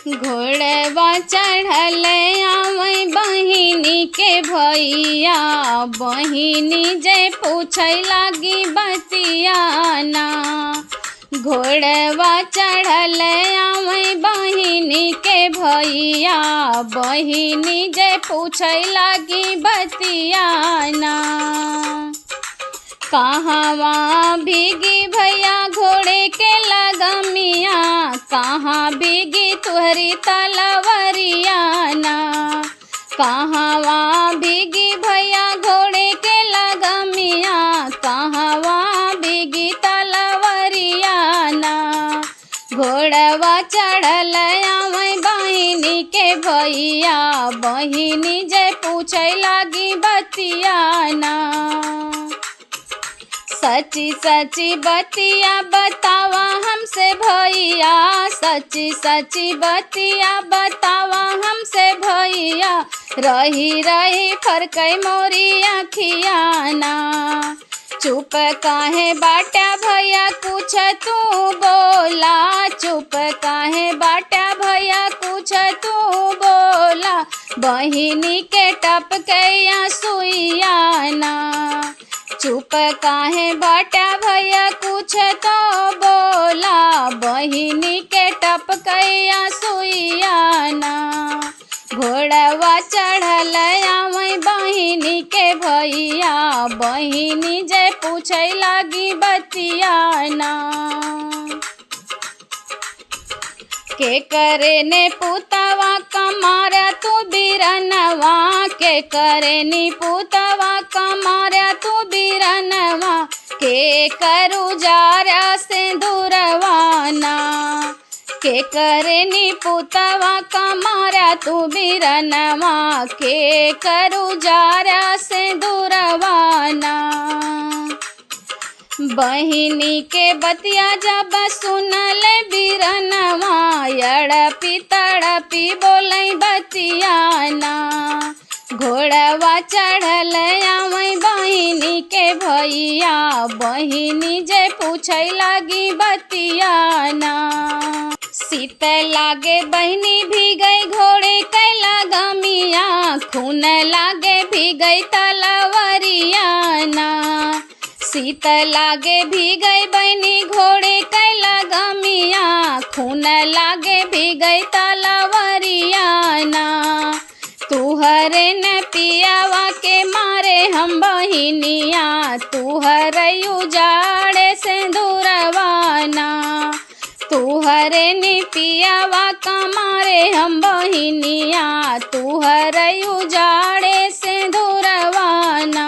घोड़वा चढ़ल आवै बहिनी के भैया, बहिनी जे पूछै लागी बतियाना। घोड़वा चढ़ल आवै बहिनी के भैया, बहिनी जे पूछै लागी बतियाना। कहवा भीगी भैया घोड़े के लगमिया, कहाँ भीगी तुहरी तलवरियाना। कहवा भीगी भैया घोड़े के लगमिया, कहवा भीगी तलवरियाना। घोड़वा चढ़ल आवै बहिनी के भैया, बहिनी जे पूछै लागी बतियाना। सच्ची सच्ची बतिया बतावा हमसे भैया, सच्ची सच्ची बतिया बतावा हमसे भैया। रही रही फरकै मोरी अखियाना। चुप काहे बाटा भैया कुछ तू बोला, चुप काहे बाटा भैया कुछ तू बोला। बहिनी के टपके आंसुयाना। चुप काहे बाटा भैया कुछ तो बोला, बहिनी के टपके आंसुयाना। घोड़वा चढ़ल आवै बहिनी के भैया, बहिनी जे पूछै लागी बतियाना। के करे ने पुतवा कमारा तू बिरनवा, के करे नी पुतवा कमारा तू बिरनवा। के करू जारा सिंदूरवाना, के करे नी पुतवा कमारा तू बिरनवा। के करू जारा सिंदूरवाना। बहिनी के बतिया जब सुनल बिरनवा, यड़पी तड़पी बोलै बतियाना। घोड़वा चढ़ल आवै बहिनी के भैया, बहिनी जे पूछै लागी बतियाना। शीत लागे बहिनी भीगै घोड़े कै लगमिया, खून लागे भीगै तलवरियाना। शीत लागे भीगै बहिनी घोड़े कै लगमिया, खून लागे भीगै तलवरियाना। तुहरे न पियावा के मारे हम बहिनिया, तुहरे उजाड़े सिंदूरवाना। तुहरे नि पियावा का मारे हम बहिनिया, तुहरे उजाड़े सिंदूरवाना।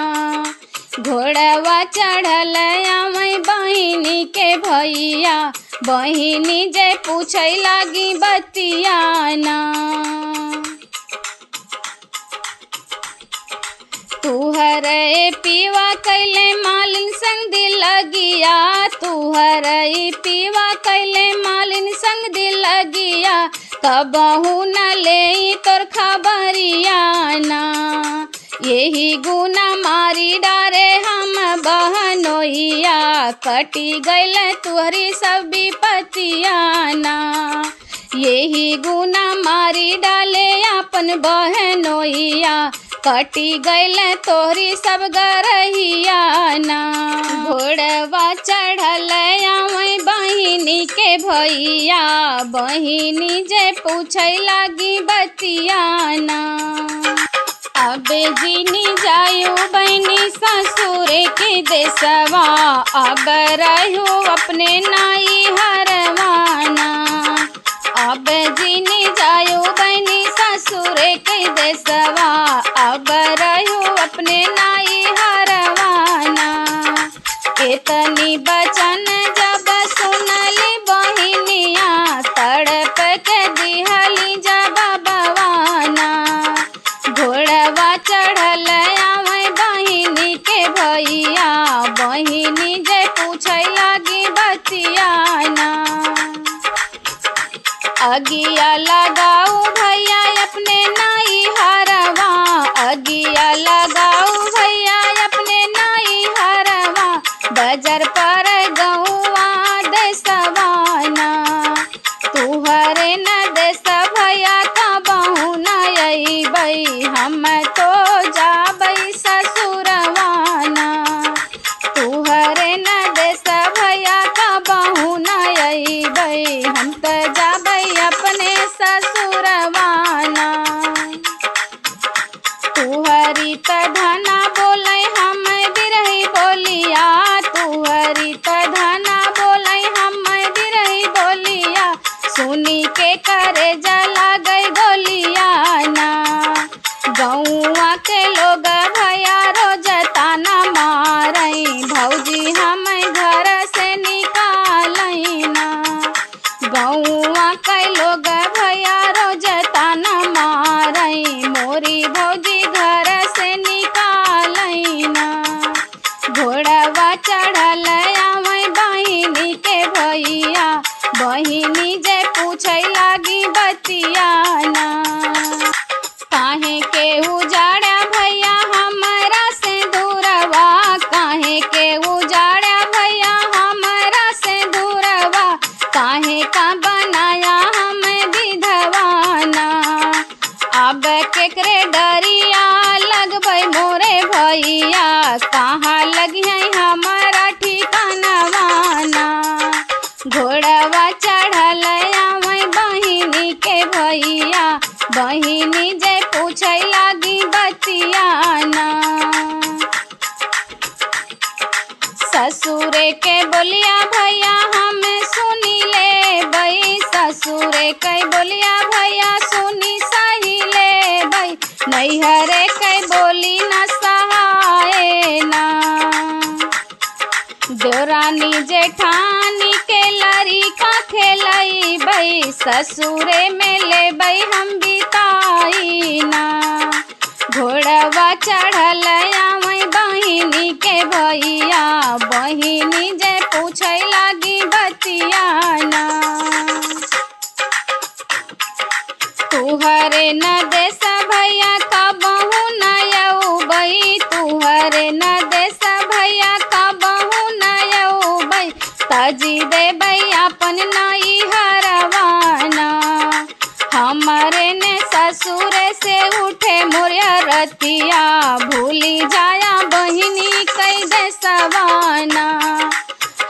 घोड़वा चढ़ल आवै बहिनी के भैया, बहिनी जे पूछै लागी बतियाना। तुहरे पीवा कैले मालिन संग दिल लगिया, तुहरे पीवा कैले मालिन संग दिल लगिया। कबहू न ले तोर खबरियाना, यही गुना मारी डारे हम बहनोइया। कटी गैल तुहरी सब विपतियाना, यही गुना मारी डाले अपन बहनोइया। कटी गैल तोहरी सब गरहियाना। घोड़वा चढ़ल आवै बहिनी के भैया, बहिनी जे पूछै लागी बतियाना। अबे जीनी जायू बहनी ससुर के देसवा, अब रहू अपने नाई हरवाना। अब जीनी जायू बहनी ससुर के देसवा, अब रहू अपने नाई हरवाना। इतनी बचन जब सुनली बहिनिया, तड़प के दिहली जब बवाना। घोड़वा चढ़ल आवै बहिनी के भैया, बहिनी जे पूछै लागी बतियाना। अगिया लगाऊ भैया अपने नाई हरवा, अगिया लगाऊ भैया अपने नाई हरवा। बजर पर गौआ देसवाना, तुहरे तुहरे न देश भैया कबहू न अइबै हम तो जाबै ससुरवाना। तुहरे न देश भैया कबहू न अइबै हम तो जाबै अपने ससुरवाना। तुहरी त धना बोलै हम बिरही बोलिया, तुहरी त धना बोलै हम बिरही बोलिया, सुनी के करे जला गई गोलिया ना। गौआ के लोग भैया रोज ताना मारई भौजी हम घर से निकालई ना। गौआ के लोग भैया रोज ताना मारई मोरी भौजी घर से निकालई ना। घोड़वा चढ़ल आवै बहिनी के भैया, बहिनी जे पूछै लागी बतिया ना। काहे के उजाड़ा भैया हमरा से दूरवा, काहे के उजाड़ा भैया हमरा से दूरवा, काहे का बनाया हम विधवाना। अब केकरे डरिया लगबै मोरे भैया, कहाँ लगियै हमारा ठिकानवाना। घोड़वा चढ़ल आवै बहिनी के भैया, बहिनी जे पूछै लागी बतिया ना। ससुरे के बोलिया भैया हम सुनी लेबै, ससुरे के बोलिया भैया सुनी सही लेबै, नैहरे के बोली न सहाए ना। देवरानी जेठानी के लड़िका खेलैबै, ससुरे में लेबै हम बिताई ना। घोड़वा चढ़ल आवै बहिनी के भैया, बहिनी जे पूछै लागी बतिया ना। तुहरे न देश भैया कबहू न अउबै, तुहरे न देश भैया कबहू न अउबै, तजी देबै अपन नैहरवाना। हमरे ने ससुर से उठे मोरिया रतिया, भूली जाया बहिनी कई देसवाना।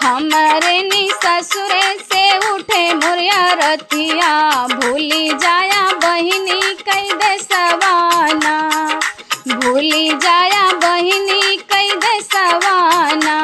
हमरे नी ससुर से उठे मोरिया रतिया, भूली जाया बहिनी कई देसवाना, भूली जाया बहिनी कई देसवाना।